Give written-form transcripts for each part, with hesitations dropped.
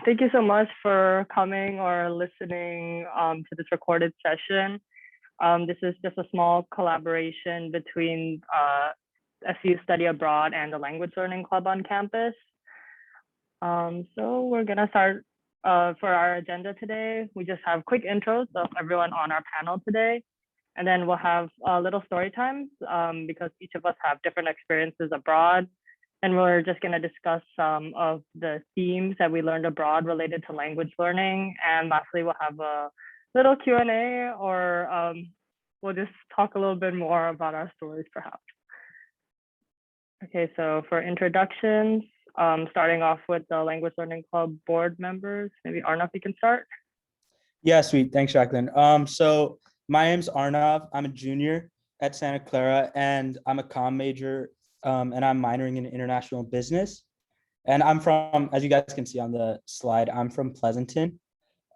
Thank you so much for coming or listening to this recorded session. This is just a small collaboration between SU Study Abroad and the Language Learning Club on campus. So we're gonna start for our agenda today. We just have quick intros of everyone on our panel today. And then we'll have little story times because each of us have different experiences abroad. And we're just gonna discuss some of the themes that we learned abroad related to language learning. And lastly, we'll have a little Q&A or we'll just talk a little bit more about our stories perhaps. Okay, so for introductions, starting off with the Language Learning Club board members, maybe Arnav, you can start. Yeah, sweet. Thanks, Jacklin. So my name's Arnav. I'm a junior at Santa Clara, and I'm a comm major, and I'm minoring in international business. And I'm from, as you guys can see on the slide, I'm from Pleasanton,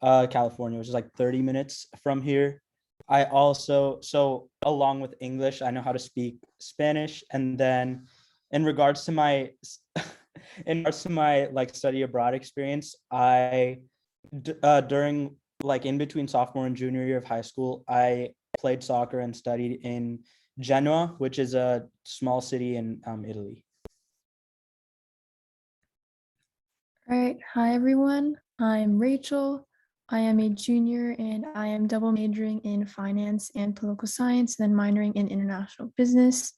California, which is like 30 minutes from here. I also, so along with English, I know how to speak Spanish. And then in regards to my, like study abroad experience, during like in between sophomore and junior year of high school, I played soccer and studied in Genoa, which is a small city in Italy. All right, hi everyone. I'm Rachel. I am a junior and I am double majoring in finance and political science, then minoring in international business.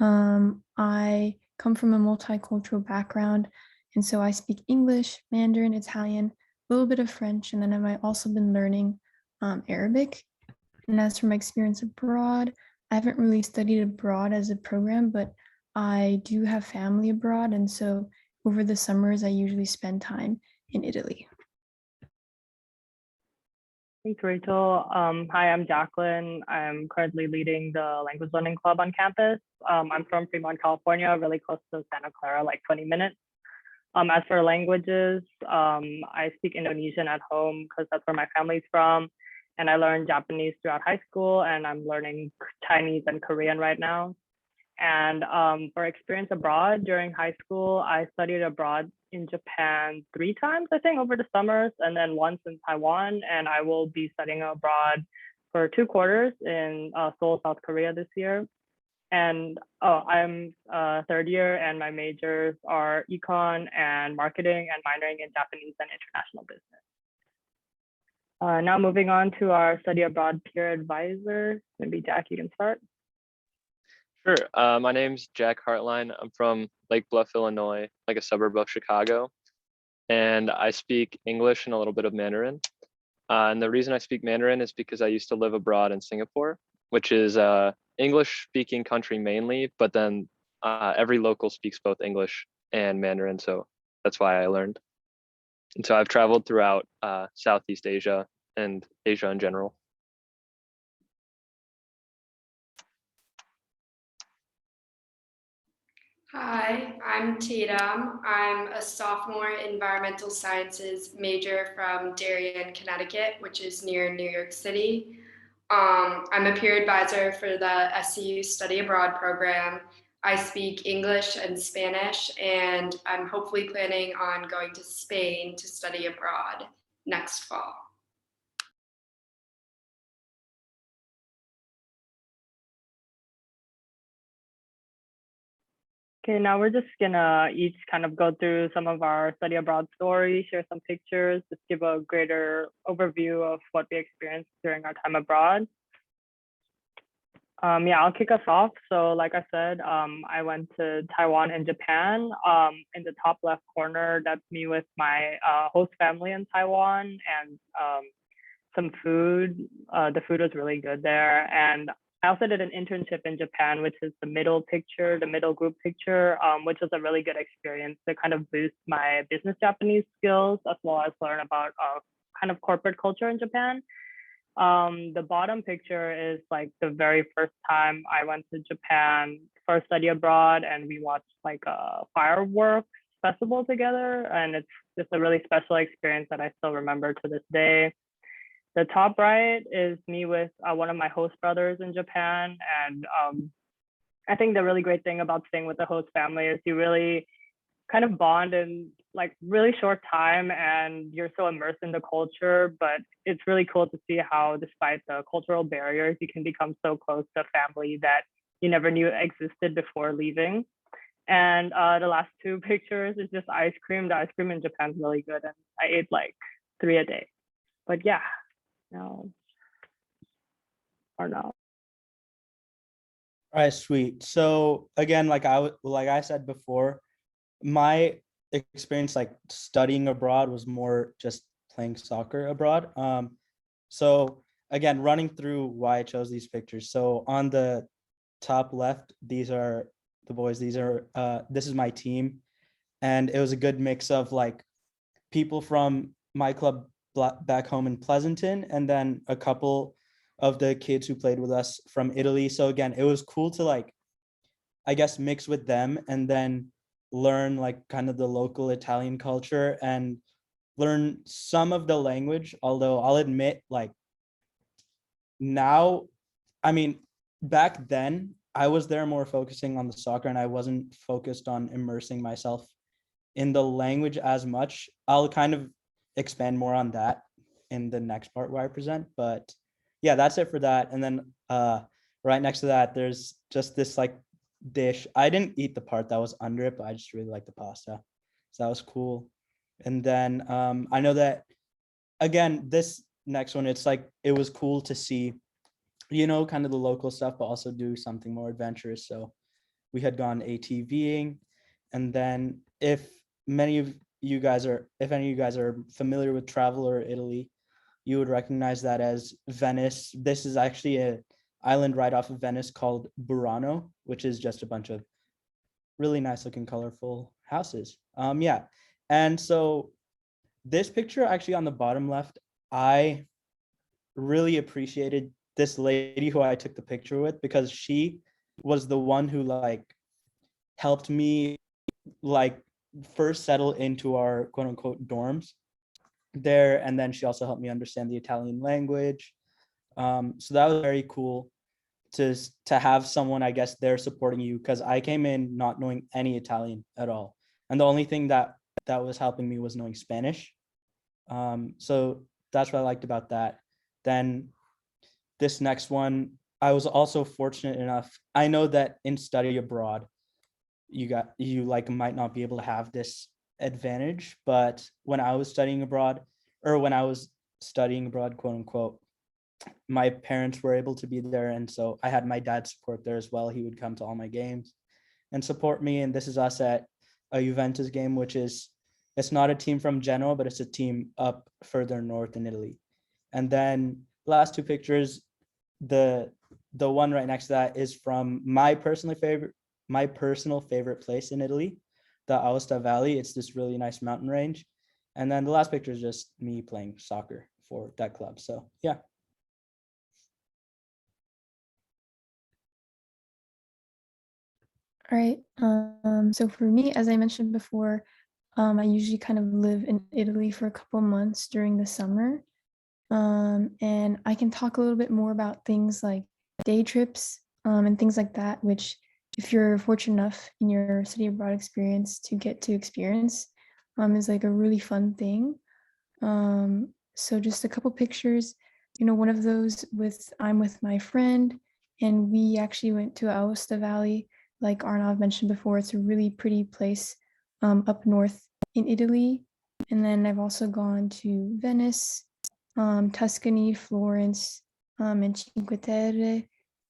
I come from a multicultural background, and so I speak English, Mandarin, Italian, a little bit of French, and then I've also been learning Arabic. And as for my experience abroad, I haven't really studied abroad as a program, but I do have family abroad, and so over the summers, I usually spend time in Italy. Thanks, Rachel. Hi, I'm Jacklin. I'm currently leading the Language Learning Club on campus. I'm from Fremont, California, really close to Santa Clara, like 20 minutes. As for languages, I speak Indonesian at home because that's where my family's from. And I learned Japanese throughout high school, and I'm learning Chinese and Korean right now. And for experience abroad during high school, I studied abroad in Japan 3 times, I think, over the summers, and then once in Taiwan. And I will be studying abroad for 2 quarters in Seoul, South Korea this year. And I'm 3rd year, and my majors are econ and marketing, and minoring in Japanese and international business. Now moving on to our study abroad peer advisor. Maybe Jack, you can start. Sure. My name's Jack Hartline. I'm from Lake Bluff, Illinois, like a suburb of Chicago. And I speak English and a little bit of Mandarin. And the reason I speak Mandarin is because I used to live abroad in Singapore, which is English speaking country mainly, but then every local speaks both English and Mandarin. So that's why I learned. And so I've traveled throughout Southeast Asia and Asia in general. Hi, I'm Tatum. I'm a sophomore environmental sciences major from Darien, Connecticut, which is near New York City. I'm a peer advisor for the SCU Study Abroad program. I speak English and Spanish, and I'm hopefully planning on going to Spain to study abroad next fall. Okay, now we're just gonna each kind of go through some of our study abroad stories, share some pictures, just give a greater overview of what we experienced during our time abroad. Yeah, I'll kick us off. So like I said, I went to Taiwan and Japan. In the top left corner, that's me with my host family in Taiwan and some food. The food was really good there. And I also did an internship in Japan, which is the middle picture, the middle group picture, which was a really good experience to kind of boost my business Japanese skills, as well as learn about kind of corporate culture in Japan. The bottom picture is like the very first time I went to Japan for study abroad, and we watched like a fireworks festival together. And it's just a really special experience that I still remember to this day. The top right is me with one of my host brothers in Japan. And I think the really great thing about staying with the host family is you really kind of bond in like really short time, and you're so immersed in the culture. But it's really cool to see how, despite the cultural barriers, you can become so close to family that you never knew existed before leaving. And the last two pictures is just ice cream. The ice cream in Japan is really good, and I ate like 3 a day. But yeah, no, or no. All right, sweet. So again, like I said before, my experience like studying abroad was more just playing soccer abroad. So again, running through why I chose these pictures. So on the top left, these are the boys. This is my team, and it was a good mix of like people from my club back home in Pleasanton, and then a couple of the kids who played with us from Italy. So again, it was cool to like, I guess, mix with them and then learn like kind of the local Italian culture and learn some of the language. Although I'll admit, like now, I mean, back then I was there more focusing on the soccer and I wasn't focused on immersing myself in the language as much. I'll kind of expand more on that in the next part where I present, but yeah, that's it for that. And then right next to that, there's just this like dish. I didn't eat the part that was under it, but I just really like the pasta. So that was cool. And then I know that, again, this next one, it's like, it was cool to see, you know, kind of the local stuff, but also do something more adventurous. So we had gone ATVing. And then if any of you guys are familiar with travel or Italy, you would recognize that as Venice. This is actually an island right off of Venice called Burano, which is just a bunch of really nice looking, colorful houses. Yeah. And so this picture actually on the bottom left, I really appreciated this lady who I took the picture with, because she was the one who like helped me like first settle into our quote unquote dorms there. And then she also helped me understand the Italian language. So that was very cool to have someone, I guess, there supporting you, because I came in not knowing any Italian at all. And the only thing that was helping me was knowing Spanish. So that's what I liked about that. Then this next one, I was also fortunate enough. I know that in study abroad, you like might not be able to have this advantage, but when I was studying abroad, quote unquote, my parents were able to be there, and so I had my dad's support there as well. He would come to all my games and support me. And this is us at a Juventus game, which is, it's not a team from Genoa, but it's a team up further north in Italy. And then last two pictures, the one right next to that is from my personal favorite place in Italy, the Aosta Valley. It's this really nice mountain range. And then the last picture is just me playing soccer for that club. So yeah. All right. So for me, as I mentioned before, I usually kind of live in Italy for a couple months during the summer. And I can talk a little bit more about things like day trips and things like that, which if you're fortunate enough in your study abroad experience to get to experience, is like a really fun thing. So just a couple pictures, one of those I'm with my friend, and we actually went to Aosta Valley. Like Arnav mentioned before, it's a really pretty place up north in Italy. And then I've also gone to Venice, Tuscany, Florence, and Cinque Terre.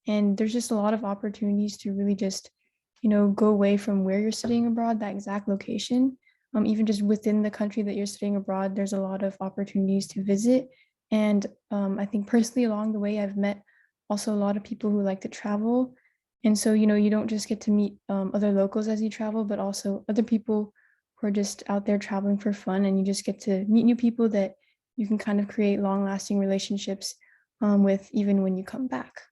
And there's just a lot of opportunities to really just, go away from where you're studying abroad, that exact location. Even just within the country that you're studying abroad, there's a lot of opportunities to visit. And I think personally along the way, I've met also a lot of people who like to travel. And so, you don't just get to meet other locals as you travel, but also other people who are just out there traveling for fun. And you just get to meet new people that you can kind of create long-lasting relationships with even when you come back.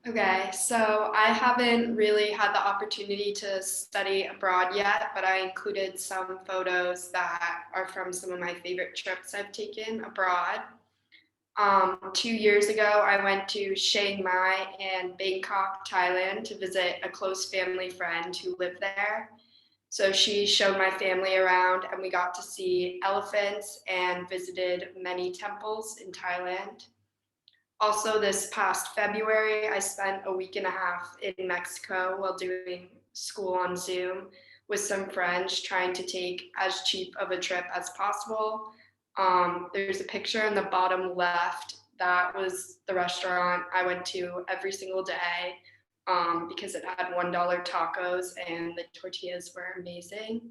Okay, so I haven't really had the opportunity to study abroad yet, but I included some photos that are from some of my favorite trips I've taken abroad. 2 years ago, I went to Chiang Mai and Bangkok, Thailand to visit a close family friend who lived there. So she showed my family around and we got to see elephants and visited many temples in Thailand. Also, this past February, I spent a week and a half in Mexico while doing school on Zoom with some friends trying to take as cheap of a trip as possible. There's a picture in the bottom left. That was the restaurant I went to every single day because it had $1 tacos and the tortillas were amazing.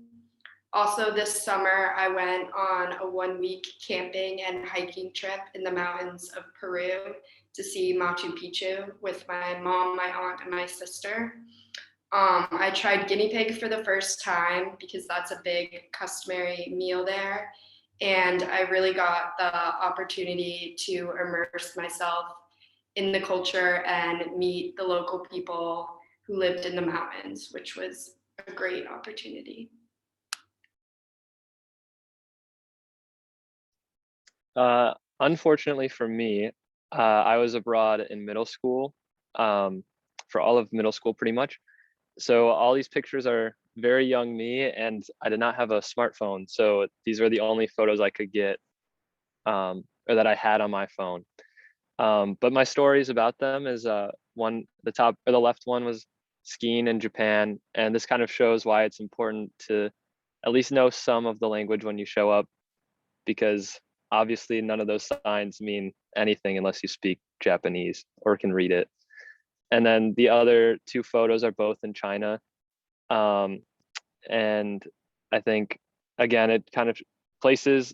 Also, this summer, I went on a 1 week camping and hiking trip in the mountains of Peru to see Machu Picchu with my mom, my aunt, and my sister. I tried guinea pig for the first time because that's a big customary meal there. And I really got the opportunity to immerse myself in the culture and meet the local people who lived in the mountains, which was a great opportunity. Unfortunately for me, I was abroad in middle school, for all of middle school pretty much. So all these pictures are very young me, and I did not have a smartphone. So these were the only photos I could get, or that I had on my phone. But my stories about them is the top or the left one was skiing in Japan. And this kind of shows why it's important to at least know some of the language when you show up, because obviously none of those signs mean anything unless you speak Japanese or can read it. And then the other two photos are both in China. And I think, again, it kind of places,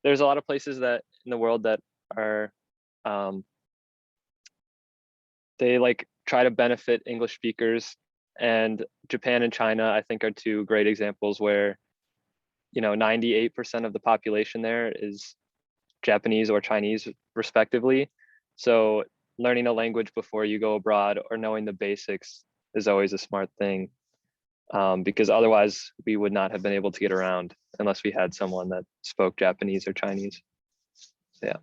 there's a lot of places that in the world that are, they like try to benefit English speakers, and Japan and China, I think, are two great examples where, 98% of the population there is Japanese or Chinese respectively. So learning a language before you go abroad or knowing the basics is always a smart thing, because otherwise we would not have been able to get around unless we had someone that spoke Japanese or Chinese. So, yeah.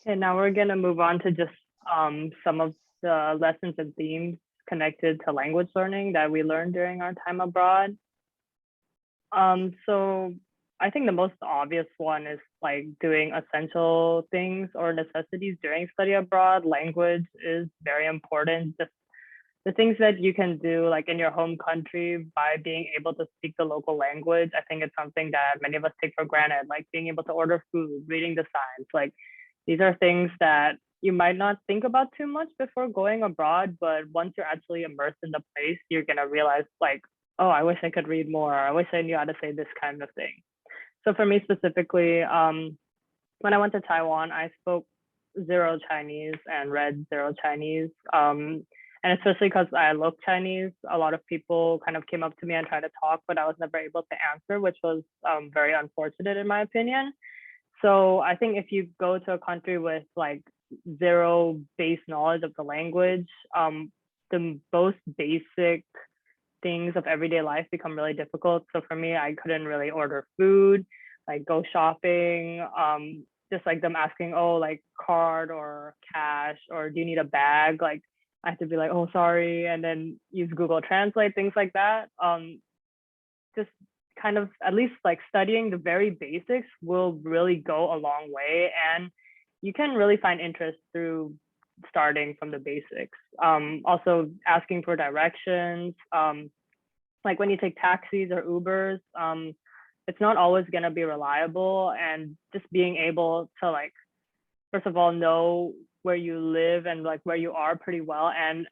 And now we're going to move on to just some of the lessons and themes connected to language learning that we learned during our time abroad. So I think the most obvious one is like doing essential things or necessities during study abroad. Language is very important. Just the things that you can do like in your home country by being able to speak the local language. I think it's something that many of us take for granted, like being able to order food, reading the signs. Like these are things that you might not think about too much before going abroad, but once you're actually immersed in the place, you're gonna realize like, oh, I wish I could read more. I wish I knew how to say this kind of thing. So for me specifically, when I went to Taiwan, I spoke zero Chinese and read zero Chinese. And especially because I look Chinese, a lot of people kind of came up to me and tried to talk, but I was never able to answer, which was very unfortunate in my opinion. So I think if you go to a country with like zero base knowledge of the language, the most basic things of everyday life become really difficult. So for me, I couldn't really order food, like go shopping, just like them asking, oh, like card or cash, or do you need a bag? Like I have to be like, oh, sorry, and then use Google Translate, things like that. Just kind of at least like studying the very basics will really go a long way, and you can really find interest through starting from the basics. Also asking for directions, like when you take taxis or Ubers, it's not always going to be reliable, and just being able to like, first of all, know where you live and like where you are pretty well, and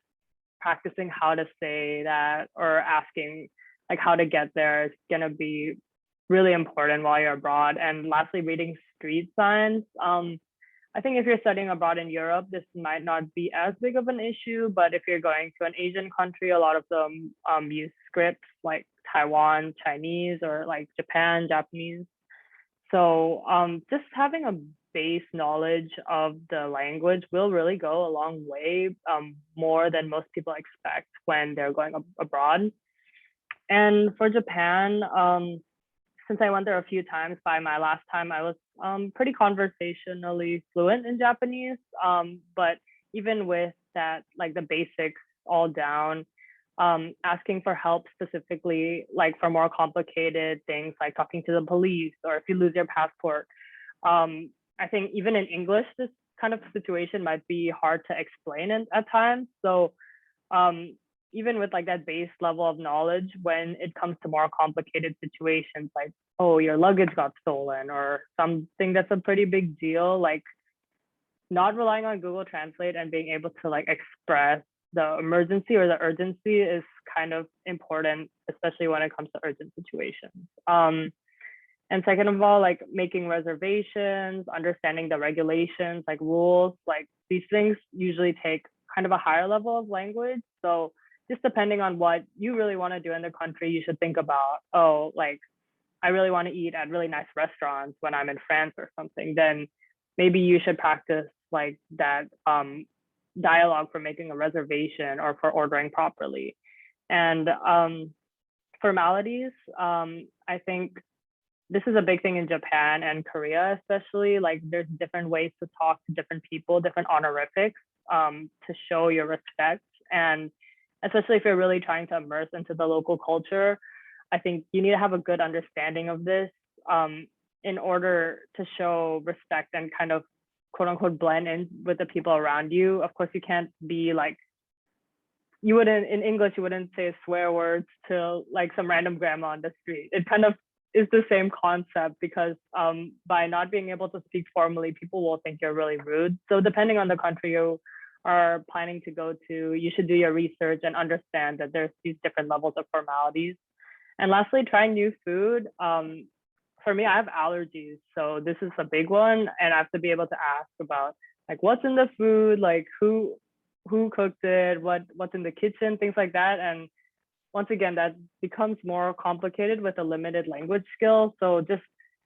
practicing how to say that or asking like how to get there is going to be really important while you're abroad. And lastly, reading street signs. I think if you're studying abroad in Europe, this might not be as big of an issue, but if you're going to an Asian country, a lot of them use scripts like Taiwan, Chinese, or like Japan, Japanese. So just having a base knowledge of the language will really go a long way, more than most people expect when they're going abroad. And for Japan, since I went there a few times, by my last time, I was pretty conversationally fluent in Japanese. But even with that, like the basics all down, asking for help specifically, like for more complicated things, like talking to the police or if you lose your passport. I think even in English, this kind of situation might be hard to explain at times. So even with like that base level of knowledge, when it comes to more complicated situations, like, oh, your luggage got stolen or something that's a pretty big deal, like not relying on Google Translate and being able to like express the emergency or the urgency is kind of important, especially when it comes to urgent situations. And second of all, like making reservations, understanding the regulations, like rules, like these things usually take kind of a higher level of language. So just depending on what you really want to do in the country, you should think about, oh, like I really want to eat at really nice restaurants when I'm in France or something, then maybe you should practice like that dialogue for making a reservation or for ordering properly. And formalities, I think this is a big thing in Japan and Korea, especially. Like there's different ways to talk to different people, different honorifics to show your respect. And especially if you're really trying to immerse into the local culture, I think you need to have a good understanding of this in order to show respect and kind of quote unquote blend in with the people around you. Of course, you can't be like, you wouldn't, in English, you wouldn't say swear words to like some random grandma on the street. It kind of is the same concept because by not being able to speak formally, people will think you're really rude. So depending on the country you are planning to go to, you should do your research and understand that there's these different levels of formalities. And lastly, trying new food. For me, I have allergies, so this is a big one, and I have to be able to ask about like what's in the food, like who cooked it, what's in the kitchen, things like that. And once again, that becomes more complicated with a limited language skill. So just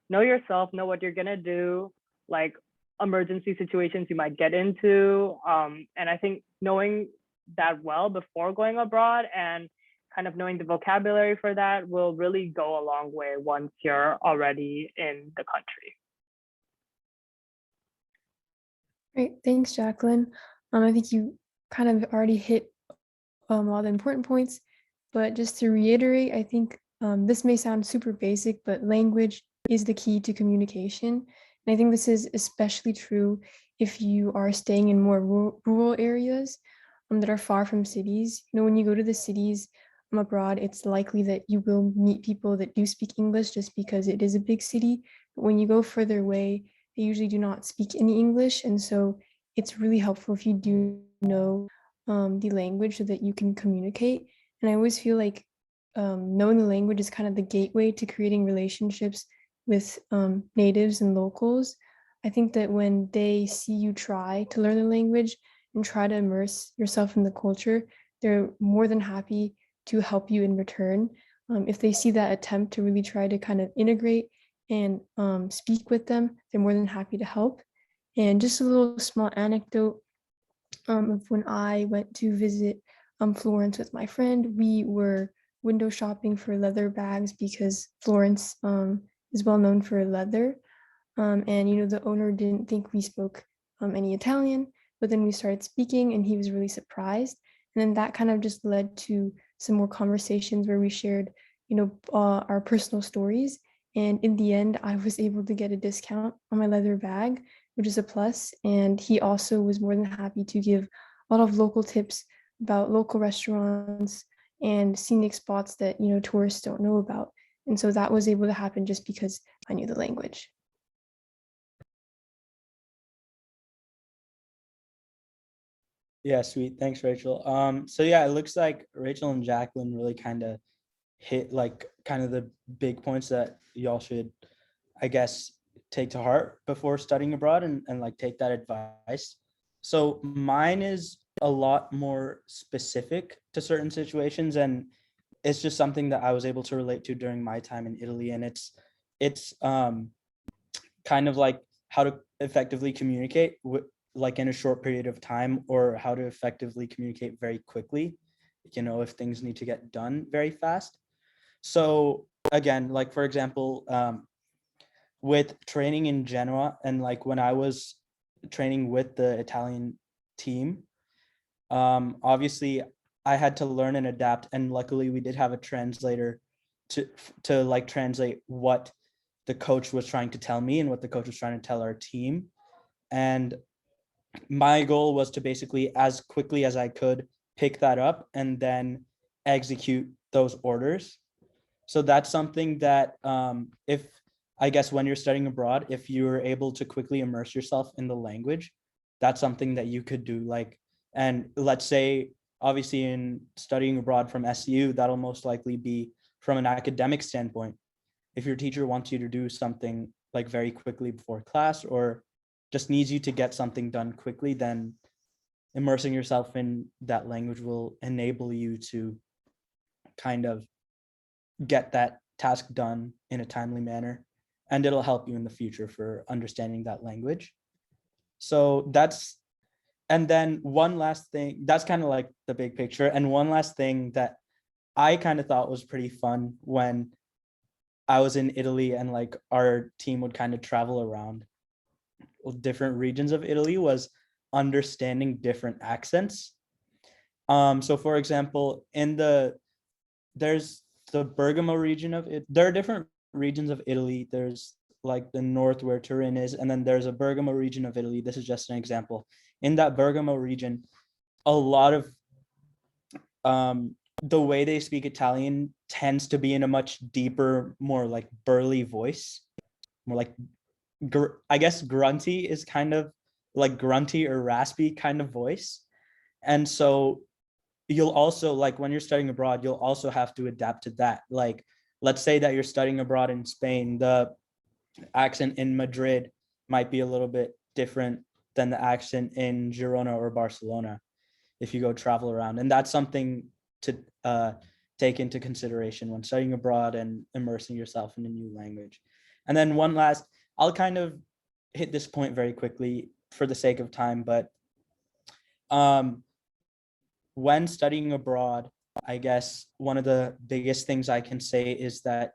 know yourself, know what you're gonna do, like emergency situations you might get into. And I think knowing that well before going abroad and kind of knowing the vocabulary for that will really go a long way once you're already in the country. Great, thanks, Jacqueline. I think you kind of already hit all the important points, but just to reiterate, I think this may sound super basic, but language is the key to communication. And I think this is especially true if you are staying in more rural areas that are far from cities. You know, when you go to the cities abroad, it's likely that you will meet people that do speak English just because it is a big city. But when you go further away, they usually do not speak any English. And so it's really helpful if you do know the language so that you can communicate. And I always feel like knowing the language is kind of the gateway to creating relationships with natives and locals. I think that when they see you try to learn the language and try to immerse yourself in the culture, they're more than happy to help you in return. If they see that attempt to really try to kind of integrate and speak with them, they're more than happy to help. And just a little small anecdote of when I went to visit Florence with my friend, we were window shopping for leather bags because Florence is well known for leather. And, you know, the owner didn't think we spoke any Italian, but then we started speaking and he was really surprised. And then that kind of just led to some more conversations where we shared, you know, our personal stories. And in the end, I was able to get a discount on my leather bag, which is a plus. And he also was more than happy to give a lot of local tips about local restaurants and scenic spots that, you know, tourists don't know about. And so that was able to happen just because I knew the language. Yeah, sweet. Thanks, Rachel. So yeah, it looks like Rachel and Jacklin really kind of hit like kind of the big points that y'all should, I guess, take to heart before studying abroad and like take that advice. So mine is a lot more specific to certain situations, and it's just something that I was able to relate to during my time in Italy. And it's kind of like how to effectively communicate like in a short period of time, or how to effectively communicate very quickly, you know, if things need to get done very fast. So again, like for example, with training in Genoa, and like when I was training with the Italian team, obviously I had to learn and adapt, and luckily we did have a translator to like translate what the coach was trying to tell me and what the coach was trying to tell our team. And my goal was to basically, as quickly as I could, pick that up and then execute those orders. So that's something that if I guess when you're studying abroad, if you're able to quickly immerse yourself in the language, that's something that you could do. Like, and let's say, obviously in studying abroad from SU, that'll most likely be from an academic standpoint. If your teacher wants you to do something like very quickly before class, or just needs you to get something done quickly, then immersing yourself in that language will enable you to kind of get that task done in a timely manner, and it'll help you in the future for understanding that language. So that's, and then one last thing, that's kind of like the big picture. And one last thing that I kind of thought was pretty fun when I was in Italy and like our team would kind of travel around different regions of Italy was understanding different accents. So for example, there's the Bergamo region of it. There are different regions of Italy. There's like the north where Turin is, and then there's a Bergamo region of Italy. This is just an example. In that Bergamo region, a lot of the way they speak Italian tends to be in a much deeper, more like burly voice, more like, I guess grunty is kind of like grunty or raspy kind of voice. And so you'll also, like when you're studying abroad, you'll also have to adapt to that. Like, let's say that you're studying abroad in Spain, the accent in Madrid might be a little bit different than the accent in Girona or Barcelona if you go travel around. And that's something to take into consideration when studying abroad and immersing yourself in a new language. And then one last, I'll kind of hit this point very quickly for the sake of time, but when studying abroad, I guess one of the biggest things I can say is that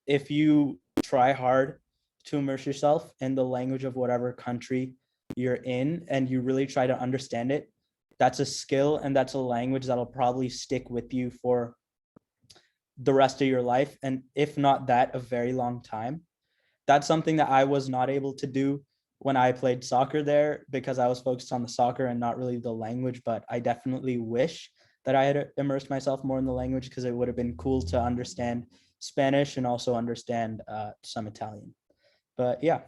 if you try hard to immerse yourself in the language of whatever country you're in and you really try to understand it, that's a skill and that's a language that'll probably stick with you for the rest of your life. And if not that, a very long time. That's something that I was not able to do when I played soccer there because I was focused on the soccer and not really the language. But I definitely wish that I had immersed myself more in the language because it would have been cool to understand Spanish and also understand some Italian. But yeah.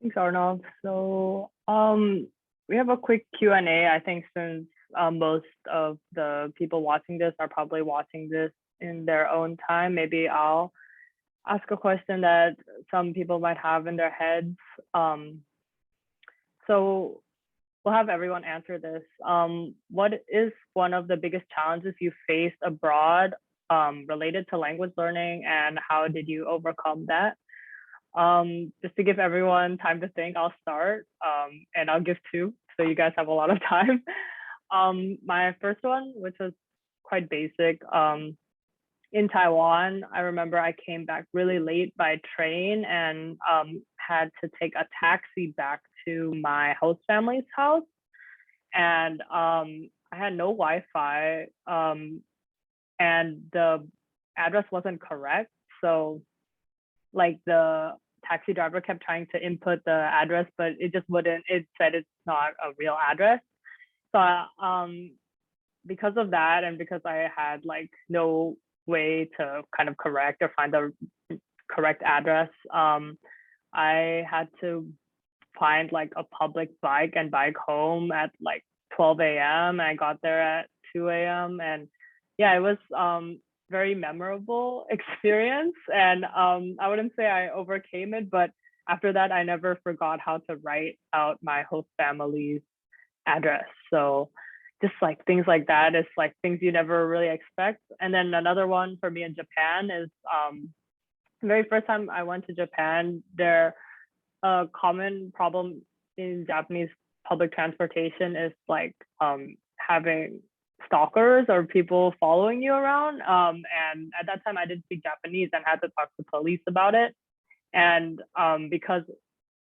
Thanks, Arnold. So we have a quick Q&A. I think since most of the people watching this are probably watching this in their own time, maybe I'll ask a question that some people might have in their heads. So we'll have everyone answer this. What is one of the biggest challenges you faced abroad related to language learning, and how did you overcome that? Just to give everyone time to think, I'll start and I'll give two, so you guys have a lot of time. My first one, which was quite basic, in Taiwan, I remember I came back really late by train and had to take a taxi back to my host family's house. And I had no Wi-Fi and the address wasn't correct. So like the taxi driver kept trying to input the address, but it just wouldn't, it said it's not a real address. So because of that, and because I had like no way to kind of correct or find the correct address, I had to find like a public bike and bike home at like 12 a.m. I got there at 2 a.m. and yeah, it was very memorable experience. And I wouldn't say I overcame it, but after that, I never forgot how to write out my host family's address. So just like things like that is like things you never really expect. And then another one for me in Japan is the very first time I went to Japan, a common problem in Japanese public transportation is like having stalkers or people following you around. And at that time, I didn't speak Japanese and had to talk to police about it. And because,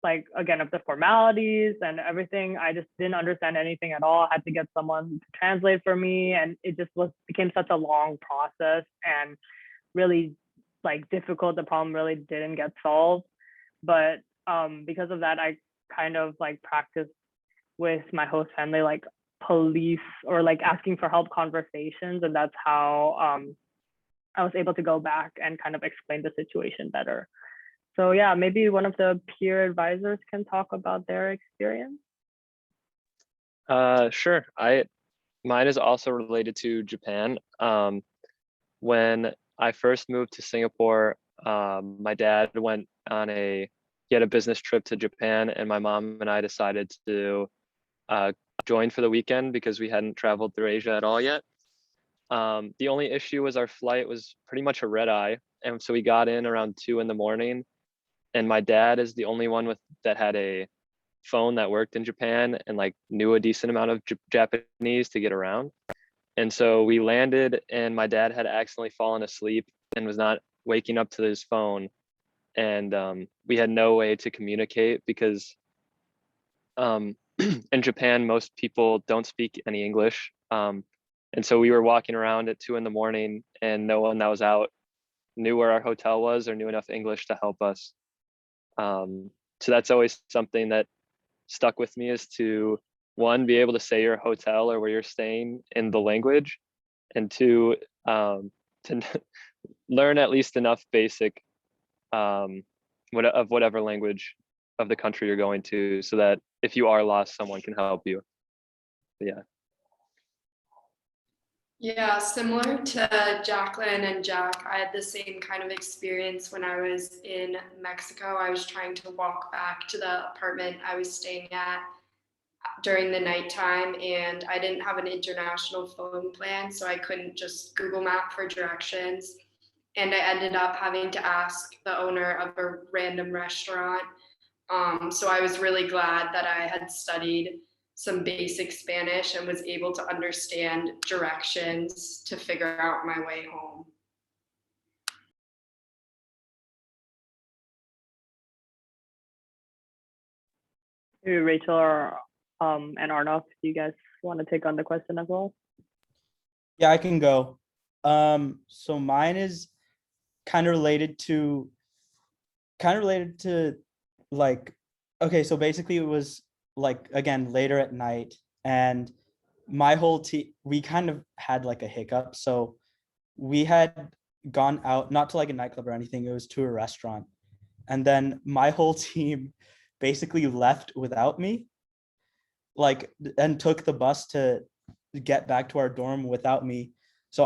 like, again, of the formalities and everything, I just didn't understand anything at all. I had to get someone to translate for me, and it just became such a long process and really like difficult. The problem really didn't get solved. But because of that, I kind of like practiced with my host family, like police or like asking for help conversations. And that's how I was able to go back and kind of explain the situation better. So yeah, maybe one of the peer advisors can talk about their experience. Sure. Mine is also related to Japan. When I first moved to Singapore, my dad he had a business trip to Japan, and my mom and I decided to join for the weekend because we hadn't traveled through Asia at all yet. The only issue was our flight was pretty much a red eye. And so we got in around 2 a.m. and my dad is the only one that had a phone that worked in Japan and like knew a decent amount of Japanese to get around. And so we landed, and my dad had accidentally fallen asleep and was not waking up to his phone. And we had no way to communicate because in Japan, most people don't speak any English. And so we were walking around at 2 a.m. and no one that was out knew where our hotel was or knew enough English to help us. So that's always something that stuck with me, is to, one, be able to say your hotel or where you're staying in the language, and two, to learn at least enough basic of whatever language of the country you're going to, so that if you are lost, someone can help you. But yeah. Yeah, similar to Jacklin and Jack, I had the same kind of experience when I was in Mexico. I was trying to walk back to the apartment I was staying at during the nighttime, and I didn't have an international phone plan, so I couldn't just Google Map for directions. And I ended up having to ask the owner of a random restaurant. So I was really glad that I had studied some basic Spanish and was able to understand directions to figure out my way home. Maybe Rachel or and Arnav, do you guys want to take on the question as well? Yeah, I can go. So mine is kind of related to like, okay, so basically it was like, again, later at night, and my whole team, we kind of had like a hiccup. So we had gone out, not to like a nightclub or anything, it was to a restaurant. And then my whole team basically left without me, like, and took the bus to get back to our dorm without me. So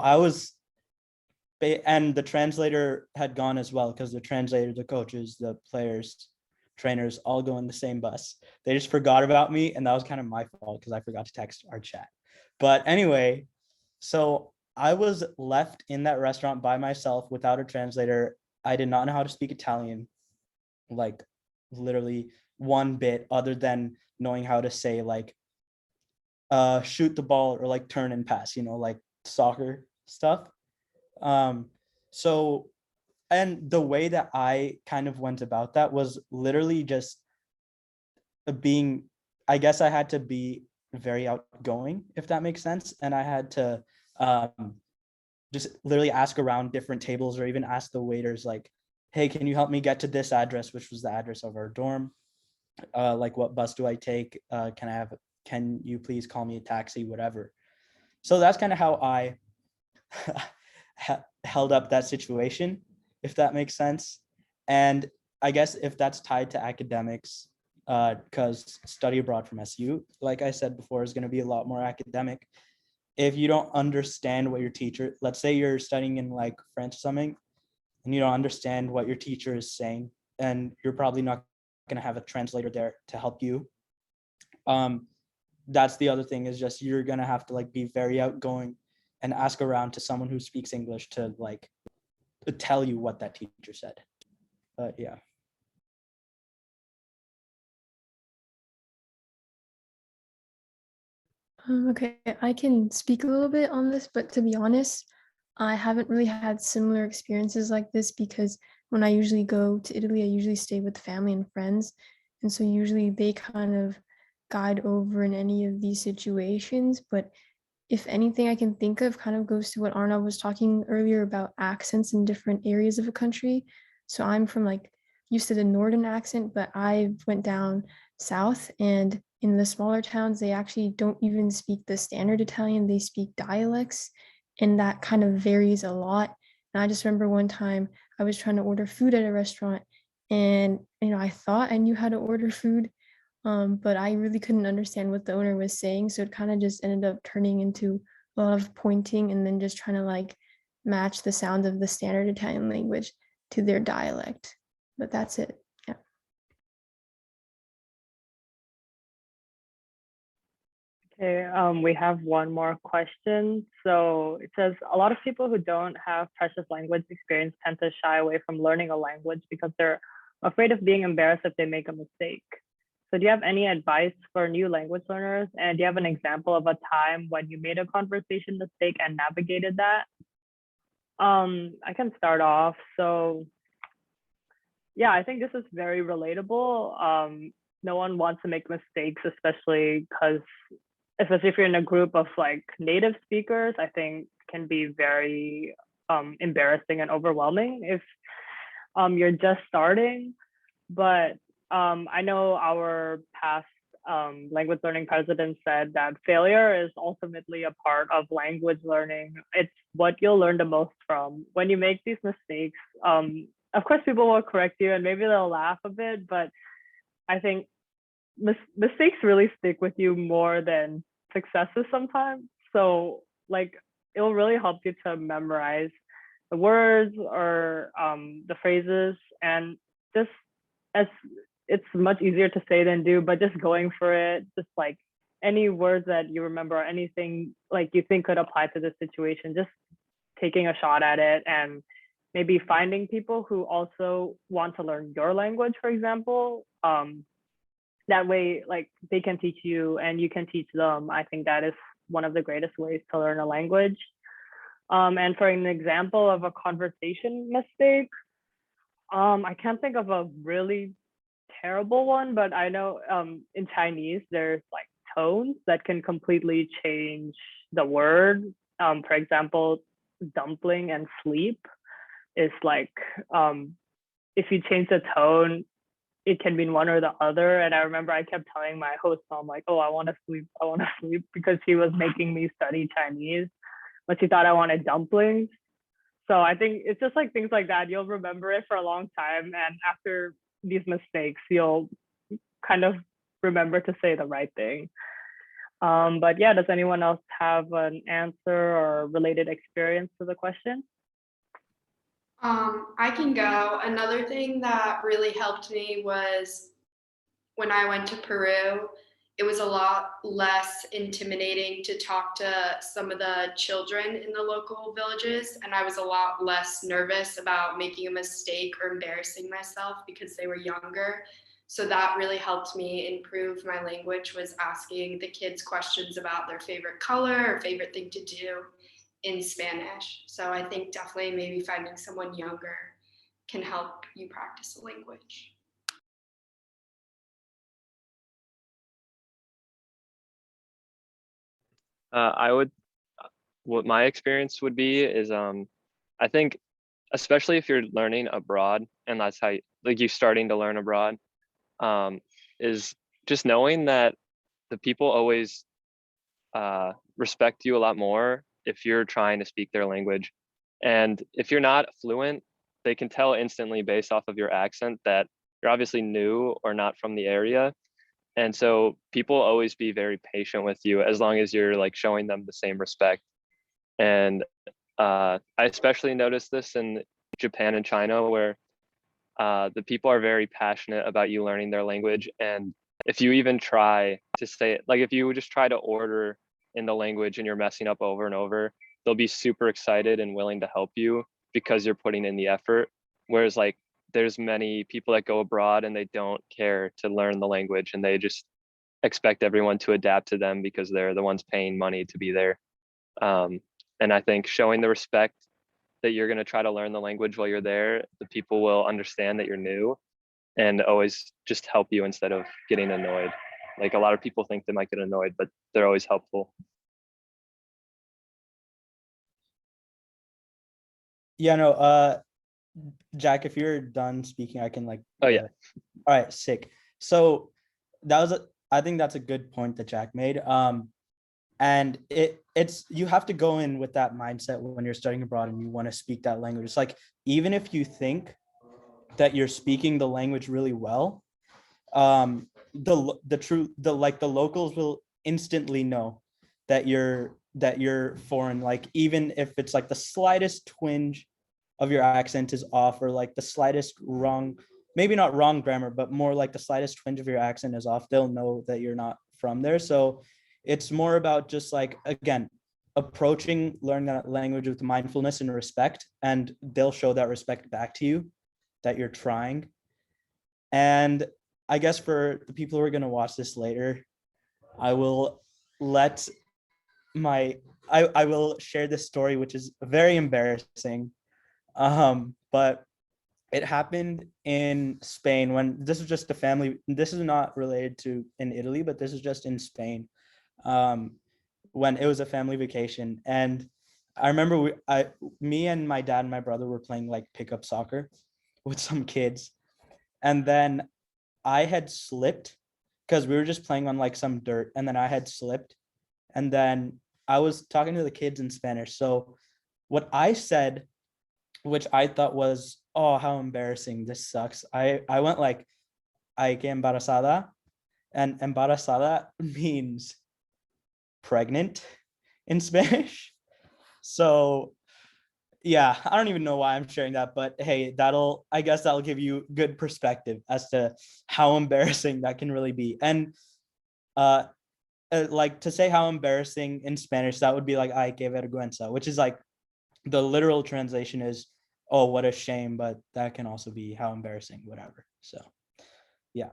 and the translator had gone as well, because the translator, the coaches, the players, trainers all go in the same bus. They just forgot about me, and that was kind of my fault because I forgot to text our chat. But anyway, so I was left in that restaurant by myself without a translator. I did not know how to speak Italian, like literally one bit, other than knowing how to say like shoot the ball or like turn and pass, like soccer stuff. So, and the way that I kind of went about that was literally just being, I guess I had to be very outgoing, if that makes sense. And I had to just literally ask around different tables, or even ask the waiters like, hey, can you help me get to this address, which was the address of our dorm? Like, what bus do I take? Can you please call me a taxi, whatever. So that's kind of how I held up that situation, if that makes sense. And I guess if that's tied to academics, because study abroad from SU, like I said before, is going to be a lot more academic. If you don't understand what your teacher, let's say you're studying in like French or something, and you don't understand what your teacher is saying, and you're probably not going to have a translator there to help you. That's the other thing, is just you're going to have to like be very outgoing and ask around to someone who speaks English to like tell you what that teacher said. But yeah. Okay, I can speak a little bit on this, but to be honest, I haven't really had similar experiences like this because when I usually go to Italy, I usually stay with family and friends. And so usually they kind of guide over in any of these situations. But if anything I can think of kind of goes to what Arnav was talking earlier about accents in different areas of a country. So I'm from like used to the northern accent, but I went down south and in the smaller towns, they actually don't even speak the standard Italian, they speak dialects, and that kind of varies a lot. And I just remember one time I was trying to order food at a restaurant and I thought I knew how to order food, but I really couldn't understand what the owner was saying. So it kind of just ended up turning into a lot of pointing and then just trying to like match the sound of the standard Italian language to their dialect. But that's it. Yeah. Okay, we have one more question. So it says, a lot of people who don't have precious language experience tend to shy away from learning a language because they're afraid of being embarrassed if they make a mistake. So do you have any advice for new language learners? And do you have an example of a time when you made a conversation mistake and navigated that? I can start off. So yeah, I think this is very relatable. No one wants to make mistakes, especially if you're in a group of like native speakers, I think can be very embarrassing and overwhelming if you're just starting. But I know our past language learning president said that failure is ultimately a part of language learning. It's what you'll learn the most from. When you make these mistakes, of course, people will correct you and maybe they'll laugh a bit, but I think mistakes really stick with you more than successes sometimes. So like it'll really help you to memorize the words or the phrases, and just as it's much easier to say than do, but just going for it, just like any words that you remember or anything like you think could apply to this situation, just taking a shot at it, and maybe finding people who also want to learn your language, for example. That way, like they can teach you and you can teach them. I think that is one of the greatest ways to learn a language. And for an example of a conversation mistake, I can't think of a really terrible one, but I know in Chinese, there's like tones that can completely change the word. For example, dumpling and sleep is like, if you change the tone, it can mean one or the other. And I remember I kept telling my host, I'm like, oh, I want to sleep, because she was making me study Chinese, but she thought I wanted dumplings. So I think it's just like things like that. You'll remember it for a long time. And after these mistakes, you'll kind of remember to say the right thing. But yeah, does anyone else have an answer or related experience to the question? I can go. Another thing that really helped me was when I went to Peru, it was a lot less intimidating to talk to some of the children in the local villages, and I was a lot less nervous about making a mistake or embarrassing myself because they were younger. So that really helped me improve my language, was asking the kids questions about their favorite color or favorite thing to do in Spanish. So I think definitely maybe finding someone younger can help you practice the language. I would, what my experience would be is, I think, especially if you're learning abroad, and that's how, like you starting to learn abroad, is just knowing that the people always respect you a lot more if you're trying to speak their language. And if you're not fluent, they can tell instantly based off of your accent that you're obviously new or not from the area. And so people always be very patient with you as long as you're like showing them the same respect. And I especially noticed this in Japan and China, where the people are very passionate about you learning their language. And if you even try to say it, like if you just try to order in the language and you're messing up over and over, they'll be super excited and willing to help you because you're putting in the effort. Whereas like there's many people that go abroad and they don't care to learn the language, and they just expect everyone to adapt to them because they're the ones paying money to be there. And I think showing the respect that you're going to try to learn the language while you're there, the people will understand that you're new and always just help you instead of getting annoyed. Like a lot of people think they might get annoyed, but they're always helpful. Yeah, no, Jack, if you're done speaking, I can like. Oh yeah. All right, sick. So I think that's a good point that Jack made. And it's you have to go in with that mindset when you're studying abroad and you want to speak that language. It's like, even if you think that you're speaking the language really well, the locals will instantly know that you're foreign. Like, even if it's like the slightest twinge of your accent is off, or like the slightest wrong, maybe not wrong grammar, but more like the slightest twinge of your accent is off, they'll know that you're not from there. So it's more about just like, again, approaching learning that language with mindfulness and respect, and they'll show that respect back to you, that you're trying. And I guess for the people who are going to watch this later, I will let I will share this story, which is very embarrassing. But it happened in Spain when this was just a family. This is not related to in Italy, but this is just in Spain. When it was a family vacation, and I remember me and my dad and my brother were playing like pickup soccer with some kids, and then I had slipped because we were just playing on like some dirt, and then I had slipped, and then I was talking to the kids in Spanish. So what I said, which I thought was, oh, how embarrassing, this sucks. I went like, ay, que embarazada, and embarazada means pregnant in Spanish. So yeah, I don't even know why I'm sharing that, but hey, I guess that'll give you good perspective as to how embarrassing that can really be. And like, to say how embarrassing in Spanish, that would be like, ay, que vergüenza, which is like, the literal translation is, oh, what a shame, but that can also be how embarrassing, whatever. So yeah.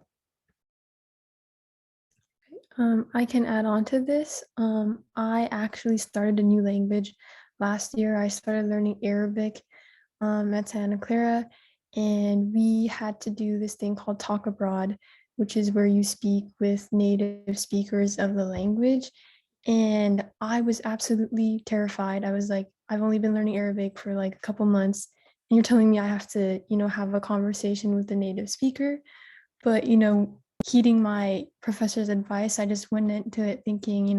I can add on to this. I actually started a new language last year. I started learning Arabic at Santa Clara, and we had to do this thing called Talk Abroad, which is where you speak with native speakers of the language. And I was absolutely terrified. I was like, I've only been learning Arabic for like a couple months, and you're telling me I have to, have a conversation with the native speaker. But, heeding my professor's advice, I just went into it thinking,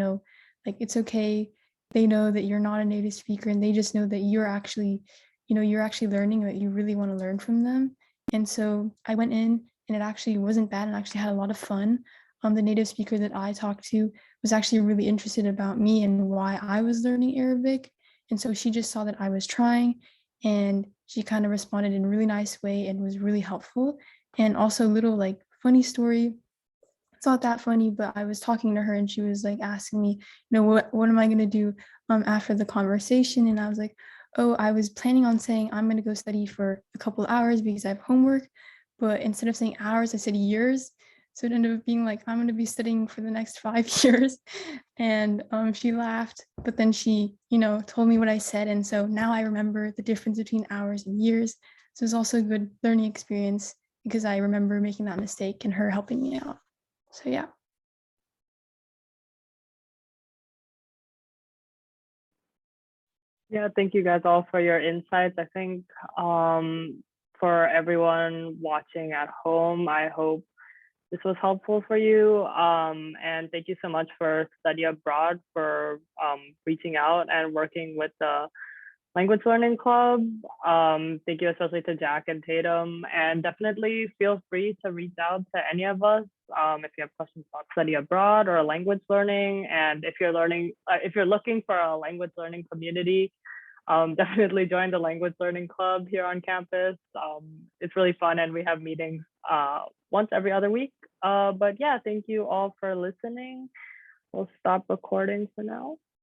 like, it's okay. They know that you're not a native speaker, and they just know that you're actually learning, that you really want to learn from them. And so I went in, and it actually wasn't bad, and actually had a lot of fun. The native speaker that I talked to was actually really interested about me and why I was learning Arabic. And so she just saw that I was trying, and she kind of responded in a really nice way and was really helpful. And also, little like funny story, it's not that funny, but I was talking to her, and she was like asking me, what am I going to do after the conversation? And I was like, oh, I was planning on saying I'm going to go study for a couple of hours because I have homework. But instead of saying hours, I said years. So it ended up being like, I'm going to be studying for the next 5 years. And she laughed, but then she, told me what I said. And so now I remember the difference between hours and years. So it's also a good learning experience because I remember making that mistake and her helping me out. So yeah. Yeah, thank you guys all for your insights. I think for everyone watching at home, I hope this was helpful for you. And thank you so much for Study Abroad, for reaching out and working with the Language Learning Club. Thank you especially to Jack and Tatum, and definitely feel free to reach out to any of us if you have questions about study abroad or language learning. And if you're looking for a language learning community, definitely join the Language Learning Club here on campus. It's really fun, and we have meetings once every other week. But yeah, thank you all for listening. We'll stop recording for now.